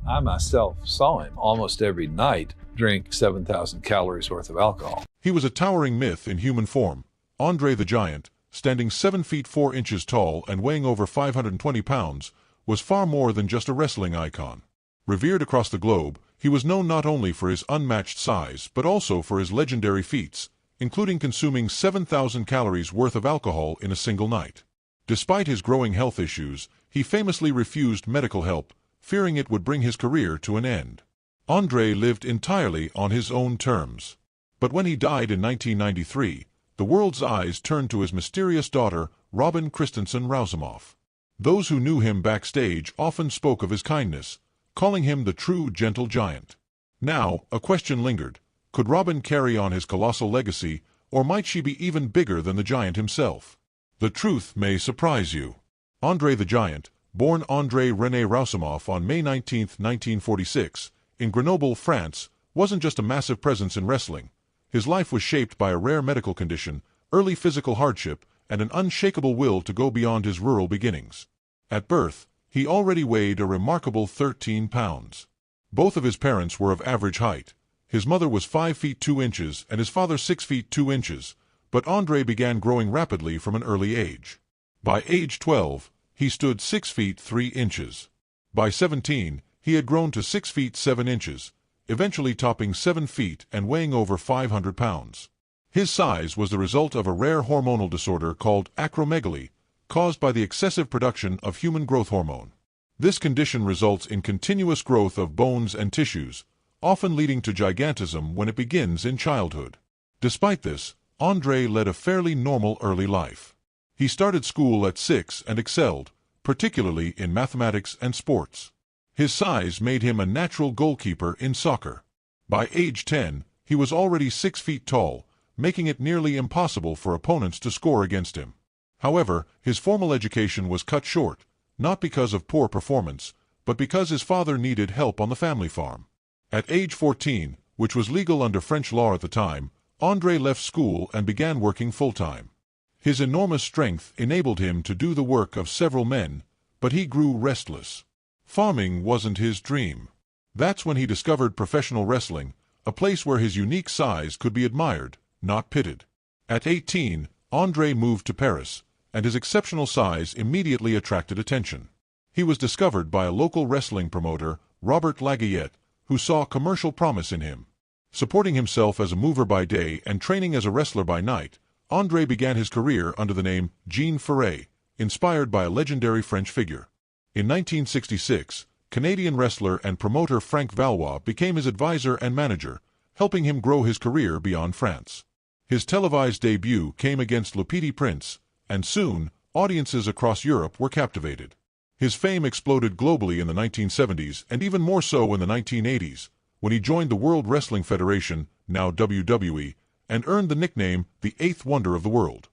I myself saw him almost every night drink 7,000 calories worth of alcohol. He was a towering myth in human form. Andre the Giant, standing 7 feet 4 inches tall and weighing over 520 pounds, was far more than just a wrestling icon. Revered across the globe, he was known not only for his unmatched size but also for his legendary feats, including consuming 7,000 calories worth of alcohol in a single night. Despite his growing health issues, he famously refused medical help, fearing it would bring his career to an end. Andre lived entirely on his own terms. But when he died in 1993, the world's eyes turned to his mysterious daughter, Robin Christensen Rousimov. Those who knew him backstage often spoke of his kindness, calling him the true gentle giant. Now, a question lingered. Could Robin carry on his colossal legacy, or might she be even bigger than the giant himself? The truth may surprise you. Andre the Giant, born André René Rousimov on May 19, 1946, in Grenoble, France, wasn't just a massive presence in wrestling. His life was shaped by a rare medical condition, early physical hardship, and an unshakable will to go beyond his rural beginnings. At birth, he already weighed a remarkable 13 pounds. Both of his parents were of average height. His mother was 5 feet 2 inches and his father 6 feet 2 inches, but Andre began growing rapidly from an early age. By age 12, he stood 6 feet 3 inches. By 17, he had grown to 6 feet 7 inches, eventually topping 7 feet and weighing over 500 pounds. His size was the result of a rare hormonal disorder called acromegaly, caused by the excessive production of human growth hormone. This condition results in continuous growth of bones and tissues, often leading to gigantism when it begins in childhood. Despite this, Andre led a fairly normal early life. He started school at 6 and excelled, particularly in mathematics and sports. His size made him a natural goalkeeper in soccer. By age 10, he was already 6 feet tall, making it nearly impossible for opponents to score against him. However, his formal education was cut short, not because of poor performance, but because his father needed help on the family farm. At age 14, which was legal under French law at the time, Andre left school and began working full-time. His enormous strength enabled him to do the work of several men, but he grew restless. Farming wasn't his dream. That's when he discovered professional wrestling, a place where his unique size could be admired, not pitted. At 18, Andre moved to Paris, and his exceptional size immediately attracted attention. He was discovered by a local wrestling promoter, Robert Lagayette, who saw commercial promise in him. Supporting himself as a mover by day and training as a wrestler by night, Andre began his career under the name Jean Ferret, inspired by a legendary French figure. In 1966, Canadian wrestler and promoter Frank Valois became his advisor and manager, helping him grow his career beyond France. His televised debut came against Le Petit Prince, and soon, audiences across Europe were captivated. His fame exploded globally in the 1970s and even more so in the 1980s, when he joined the World Wrestling Federation, now WWE, and earned the nickname the Eighth Wonder of the World.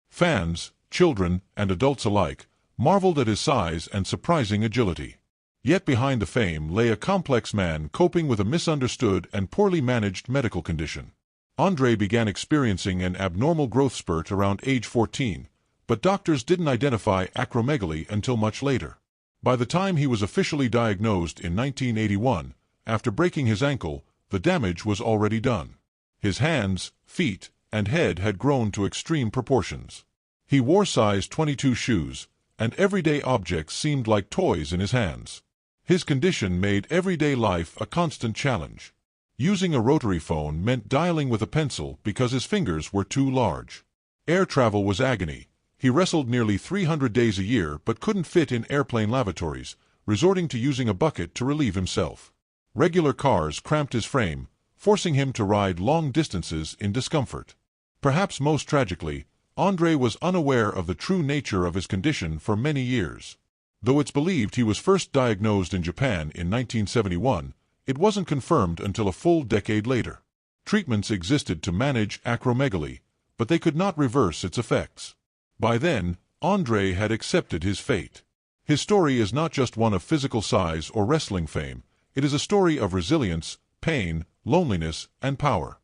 Fans, children, and adults alike, marveled at his size and surprising agility. Yet behind the fame lay a complex man coping with a misunderstood and poorly managed medical condition. Andre began experiencing an abnormal growth spurt around age 14, but doctors didn't identify acromegaly until much later. By the time he was officially diagnosed in 1981, after breaking his ankle, the damage was already done. His hands, feet, and head had grown to extreme proportions. He wore size 22 shoes, and everyday objects seemed like toys in his hands. His condition made everyday life a constant challenge. Using a rotary phone meant dialing with a pencil because his fingers were too large. Air travel was agony. He wrestled nearly 300 days a year but couldn't fit in airplane lavatories, resorting to using a bucket to relieve himself. Regular cars cramped his frame, forcing him to ride long distances in discomfort. Perhaps most tragically, Andre was unaware of the true nature of his condition for many years. Though it's believed he was first diagnosed in Japan in 1971, it wasn't confirmed until a full decade later. Treatments existed to manage acromegaly, but they could not reverse its effects. By then, Andre had accepted his fate. His story is not just one of physical size or wrestling fame, it is a story of resilience, pain, loneliness, and power.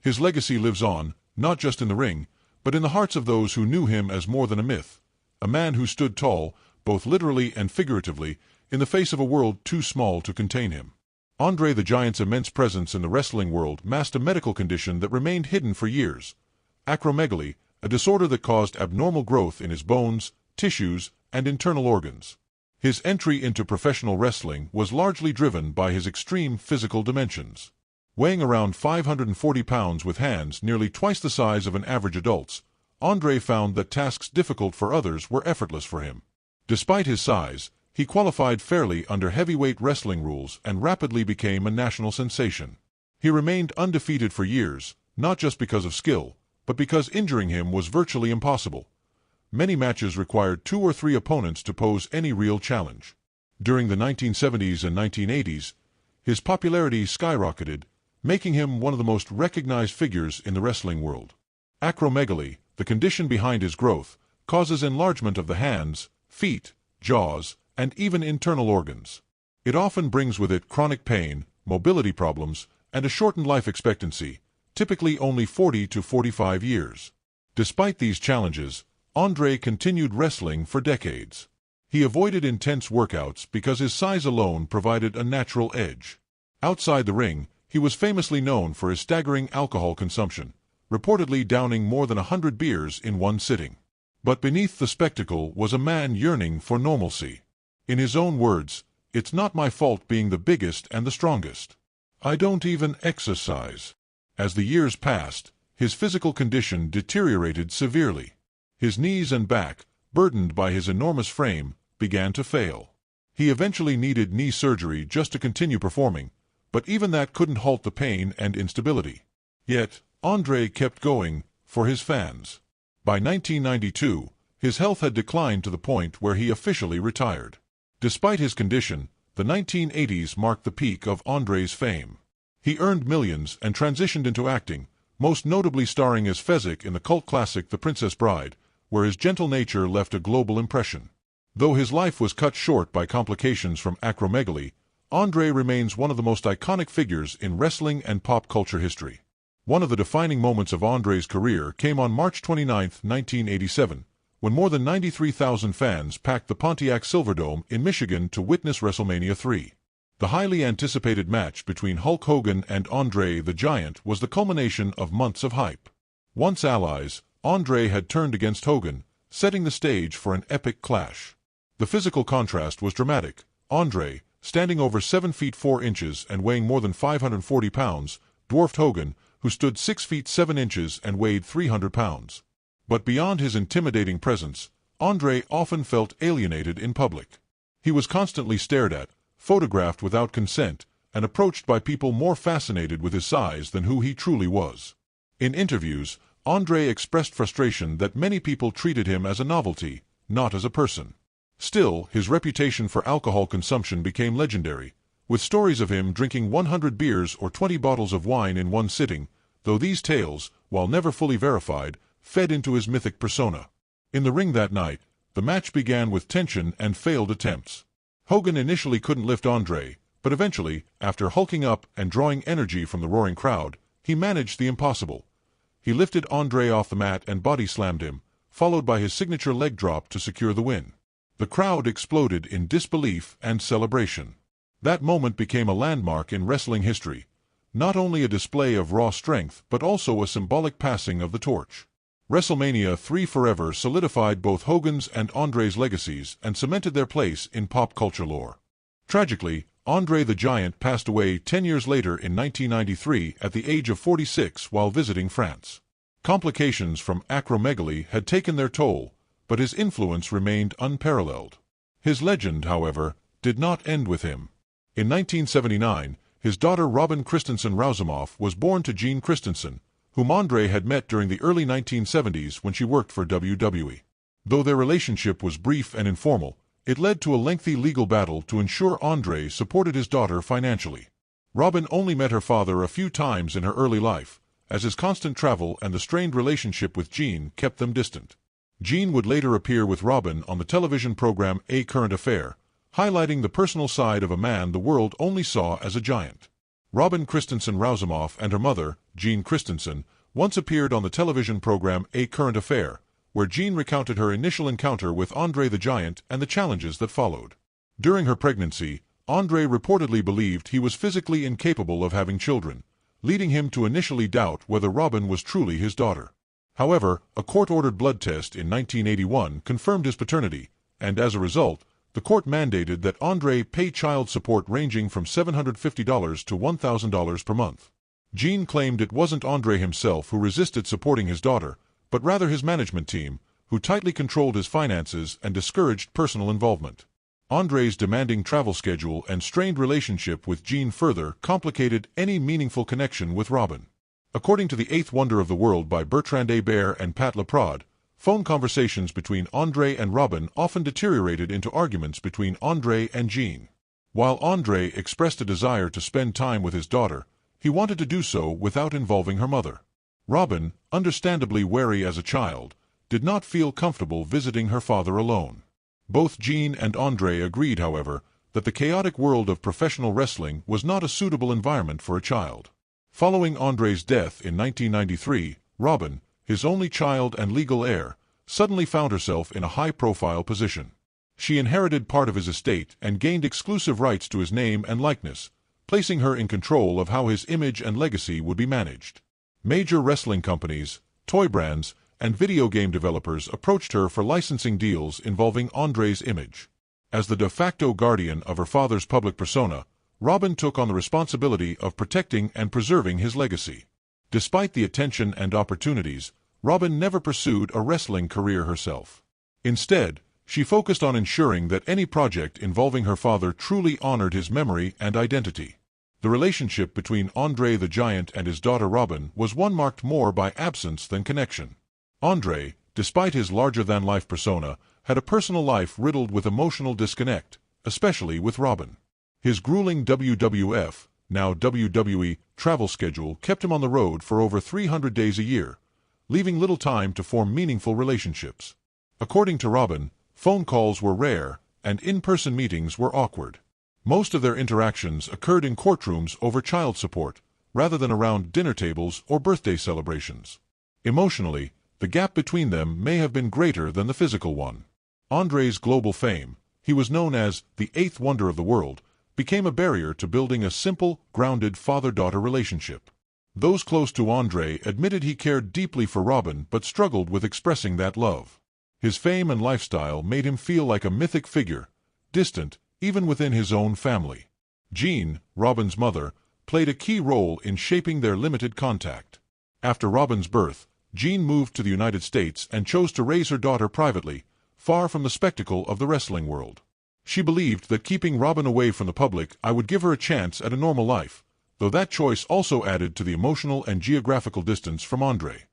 His legacy lives on, not just in the ring, but in the hearts of those who knew him as more than a myth, a man who stood tall, both literally and figuratively, in the face of a world too small to contain him. Andre the Giant's immense presence in the wrestling world masked a medical condition that remained hidden for years: acromegaly, a disorder that caused abnormal growth in his bones, tissues, and internal organs. His entry into professional wrestling was largely driven by his extreme physical dimensions. Weighing around 540 pounds with hands nearly twice the size of an average adult's, Andre found that tasks difficult for others were effortless for him. Despite his size, he qualified fairly under heavyweight wrestling rules and rapidly became a national sensation. He remained undefeated for years, not just because of skill, but because injuring him was virtually impossible. Many matches required 2 or 3 opponents to pose any real challenge. During the 1970s and 1980s, his popularity skyrocketed, making him one of the most recognized figures in the wrestling world. Acromegaly, the condition behind his growth, causes enlargement of the hands, feet, jaws, and even internal organs. It often brings with it chronic pain, mobility problems, and a shortened life expectancy, typically only 40 to 45 years. Despite these challenges, Andre continued wrestling for decades. He avoided intense workouts because his size alone provided a natural edge. Outside the ring, he was famously known for his staggering alcohol consumption, reportedly downing more than 100 beers in one sitting. But beneath the spectacle was a man yearning for normalcy. In his own words, "It's not my fault being the biggest and the strongest. I don't even exercise." As the years passed, his physical condition deteriorated severely. His knees and back, burdened by his enormous frame, began to fail. He eventually needed knee surgery just to continue performing, but even that couldn't halt the pain and instability. Yet, Andre kept going, for his fans. By 1992, his health had declined to the point where he officially retired. Despite his condition, the 1980s marked the peak of Andre's fame. He earned millions and transitioned into acting, most notably starring as Fezzik in the cult classic The Princess Bride, where his gentle nature left a global impression. Though his life was cut short by complications from acromegaly, Andre remains one of the most iconic figures in wrestling and pop culture history. One of the defining moments of Andre's career came on March 29, 1987, when more than 93,000 fans packed the Pontiac Silverdome in Michigan to witness WrestleMania 3. The highly anticipated match between Hulk Hogan and Andre the Giant was the culmination of months of hype. Once allies, Andre had turned against Hogan, setting the stage for an epic clash. The physical contrast was dramatic. Andre, standing over 7 feet 4 inches and weighing more than 540 pounds, dwarfed Hogan, who stood 6 feet 7 inches and weighed 300 pounds. But beyond his intimidating presence, Andre often felt alienated in public. He was constantly stared at, photographed without consent, and approached by people more fascinated with his size than who he truly was. In interviews, Andre expressed frustration that many people treated him as a novelty, not as a person. Still, his reputation for alcohol consumption became legendary, with stories of him drinking 100 beers or 20 bottles of wine in one sitting, though these tales, while never fully verified, fed into his mythic persona. In the ring that night, the match began with tension and failed attempts. Hogan initially couldn't lift Andre, but eventually, after hulking up and drawing energy from the roaring crowd, he managed the impossible. He lifted Andre off the mat and body-slammed him, followed by his signature leg drop to secure the win. The crowd exploded in disbelief and celebration. That moment became a landmark in wrestling history, not only a display of raw strength but also a symbolic passing of the torch. WrestleMania 3 forever solidified both Hogan's and Andre's legacies and cemented their place in pop culture lore. Tragically, Andre the Giant passed away 10 years later in 1993 at the age of 46 while visiting France. Complications from acromegaly had taken their toll, but his influence remained unparalleled. His legend, however, did not end with him. In 1979, his daughter Robin Christensen Rousimov was born to Gene Christensen, whom Andre had met during the early 1970s when she worked for WWE. Though their relationship was brief and informal, it led to a lengthy legal battle to ensure Andre supported his daughter financially. Robin only met her father a few times in her early life, as his constant travel and the strained relationship with Gene kept them distant. Gene would later appear with Robin on the television program A Current Affair, highlighting the personal side of a man the world only saw as a giant. Robin Christensen Rousimov and her mother, Gene Christensen, once appeared on the television program A Current Affair, where Gene recounted her initial encounter with Andre the Giant and the challenges that followed. During her pregnancy, Andre reportedly believed he was physically incapable of having children, leading him to initially doubt whether Robin was truly his daughter. However, a court-ordered blood test in 1981 confirmed his paternity, and as a result, the court mandated that Andre pay child support ranging from $750 to $1,000 per month. Jean claimed it wasn't Andre himself who resisted supporting his daughter, but rather his management team, who tightly controlled his finances and discouraged personal involvement. Andre's demanding travel schedule and strained relationship with Jean further complicated any meaningful connection with Robin. According to The Eighth Wonder of the World by Bertrand Hébert and Pat Laprade, phone conversations between Andre and Robin often deteriorated into arguments between Andre and Jean. While Andre expressed a desire to spend time with his daughter, he wanted to do so without involving her mother. Robin, understandably wary as a child, did not feel comfortable visiting her father alone. Both Jean and Andre agreed, however, that the chaotic world of professional wrestling was not a suitable environment for a child. Following Andre's death in 1993, Robin, his only child and legal heir, suddenly found herself in a high-profile position. She inherited part of his estate and gained exclusive rights to his name and likeness, placing her in control of how his image and legacy would be managed. Major wrestling companies, toy brands, and video game developers approached her for licensing deals involving Andre's image. As the de facto guardian of her father's public persona, Robin took on the responsibility of protecting and preserving his legacy. Despite the attention and opportunities, Robin never pursued a wrestling career herself. Instead, she focused on ensuring that any project involving her father truly honored his memory and identity. The relationship between Andre the Giant and his daughter Robin was one marked more by absence than connection. Andre, despite his larger-than-life persona, had a personal life riddled with emotional disconnect, especially with Robin. His grueling WWF, now WWE, travel schedule kept him on the road for over 300 days a year, leaving little time to form meaningful relationships. According to Robin, phone calls were rare, and in-person meetings were awkward. Most of their interactions occurred in courtrooms over child support, rather than around dinner tables or birthday celebrations. Emotionally, the gap between them may have been greater than the physical one. Andre's global fame, he was known as the Eighth Wonder of the World, became a barrier to building a simple, grounded father-daughter relationship. Those close to Andre admitted he cared deeply for Robin but struggled with expressing that love. His fame and lifestyle made him feel like a mythic figure, distant even within his own family. Jean, Robin's mother, played a key role in shaping their limited contact. After Robin's birth, Jean moved to the United States and chose to raise her daughter privately, far from the spectacle of the wrestling world. She believed that keeping Robin away from the public would give her a chance at a normal life, though that choice also added to the emotional and geographical distance from Andre.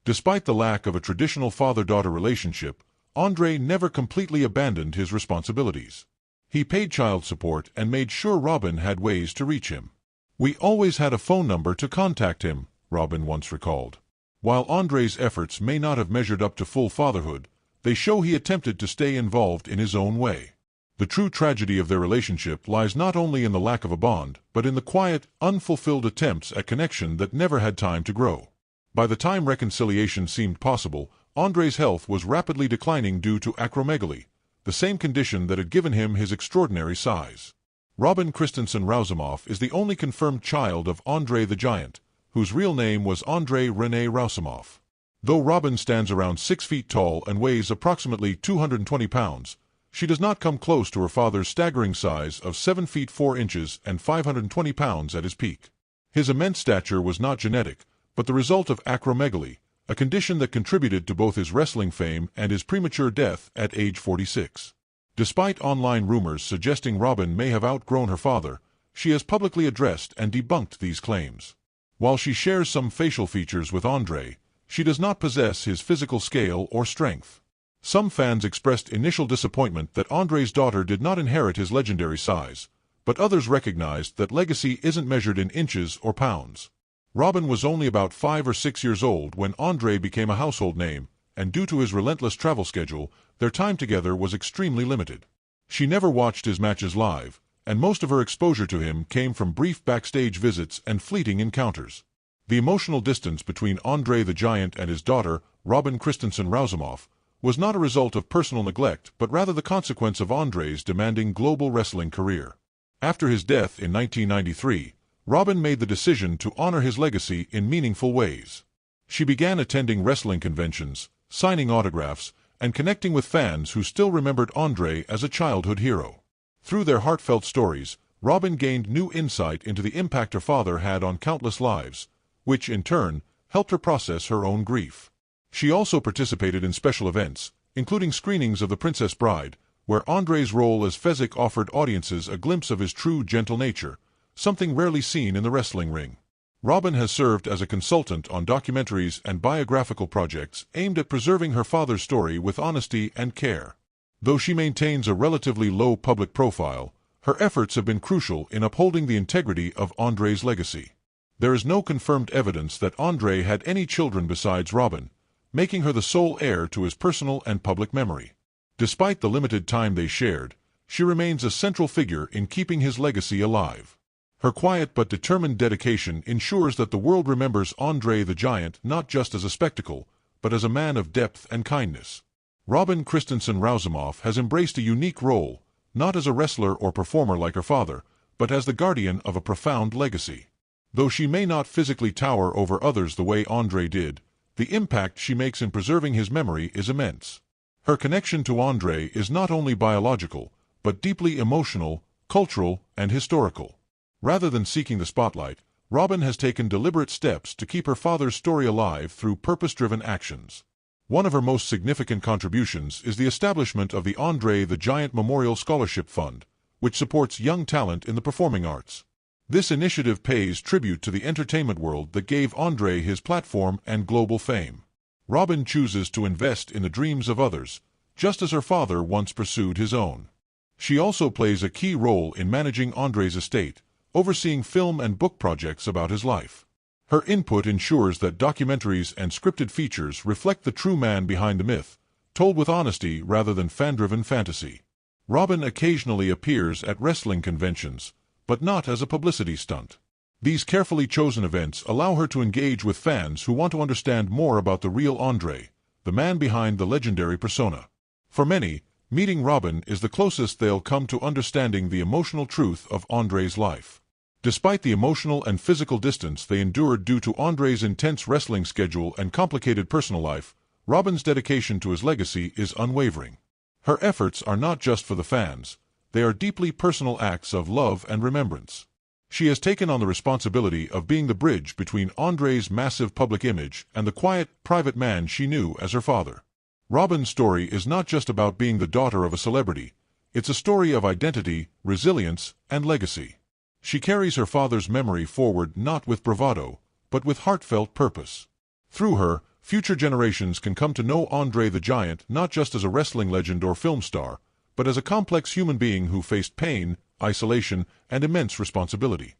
Despite the lack of a traditional father-daughter relationship, Andre never completely abandoned his responsibilities. He paid child support and made sure Robin had ways to reach him. "We always had a phone number to contact him," Robin once recalled. While Andre's efforts may not have measured up to full fatherhood, they show he attempted to stay involved in his own way. The true tragedy of their relationship lies not only in the lack of a bond, but in the quiet, unfulfilled attempts at connection that never had time to grow. By the time reconciliation seemed possible, Andre's health was rapidly declining due to acromegaly, the same condition that had given him his extraordinary size. Robin Christensen Rousimov is the only confirmed child of Andre the Giant, whose real name was Andre René Rousimov. Though Robin stands around 6 feet tall and weighs approximately 220 pounds, she does not come close to her father's staggering size of 7 feet 4 inches and 520 pounds at his peak. His immense stature was not genetic, but the result of acromegaly, a condition that contributed to both his wrestling fame and his premature death at age 46. Despite online rumors suggesting Robin may have outgrown her father, she has publicly addressed and debunked these claims. While she shares some facial features with Andre, she does not possess his physical scale or strength. Some fans expressed initial disappointment that Andre's daughter did not inherit his legendary size, but others recognized that legacy isn't measured in inches or pounds. Robin was only about 5 or 6 years old when Andre became a household name, and due to his relentless travel schedule, their time together was extremely limited. She never watched his matches live, and most of her exposure to him came from brief backstage visits and fleeting encounters. The emotional distance between Andre the Giant and his daughter, Robin Christensen Rousimov, was not a result of personal neglect but rather the consequence of Andre's demanding global wrestling career. After his death in 1993, Robin made the decision to honor his legacy in meaningful ways. She began attending wrestling conventions, signing autographs, and connecting with fans who still remembered Andre as a childhood hero. Through their heartfelt stories, Robin gained new insight into the impact her father had on countless lives, which, in turn, helped her process her own grief. She also participated in special events, including screenings of The Princess Bride, where Andre's role as Fezzik offered audiences a glimpse of his true gentle nature, something rarely seen in the wrestling ring. Robin has served as a consultant on documentaries and biographical projects aimed at preserving her father's story with honesty and care. Though she maintains a relatively low public profile, her efforts have been crucial in upholding the integrity of Andre's legacy. There is no confirmed evidence that Andre had any children besides Robin, making her the sole heir to his personal and public memory. Despite the limited time they shared, she remains a central figure in keeping his legacy alive. Her quiet but determined dedication ensures that the world remembers Andre the Giant not just as a spectacle, but as a man of depth and kindness. Robin Christensen Rousimov has embraced a unique role, not as a wrestler or performer like her father, but as the guardian of a profound legacy. Though she may not physically tower over others the way Andre did, the impact she makes in preserving his memory is immense. Her connection to Andre is not only biological, but deeply emotional, cultural, and historical. Rather than seeking the spotlight, Robin has taken deliberate steps to keep her father's story alive through purpose-driven actions. One of her most significant contributions is the establishment of the Andre the Giant Memorial Scholarship Fund, which supports young talent in the performing arts. This initiative pays tribute to the entertainment world that gave Andre his platform and global fame. Robin chooses to invest in the dreams of others, just as her father once pursued his own. She also plays a key role in managing Andre's estate, overseeing film and book projects about his life. Her input ensures that documentaries and scripted features reflect the true man behind the myth, told with honesty rather than fan-driven fantasy. Robin occasionally appears at wrestling conventions, but not as a publicity stunt. These carefully chosen events allow her to engage with fans who want to understand more about the real Andre, the man behind the legendary persona. For many, meeting Robin is the closest they'll come to understanding the emotional truth of Andre's life. Despite the emotional and physical distance they endured due to Andre's intense wrestling schedule and complicated personal life, Robin's dedication to his legacy is unwavering. Her efforts are not just for the fans, they are deeply personal acts of love and remembrance. She has taken on the responsibility of being the bridge between Andre's massive public image and the quiet, private man she knew as her father. Robin's story is not just about being the daughter of a celebrity, it's a story of identity, resilience, and legacy. She carries her father's memory forward not with bravado, but with heartfelt purpose. Through her, future generations can come to know Andre the Giant not just as a wrestling legend or film star, but as a complex human being who faced pain, isolation, and immense responsibility.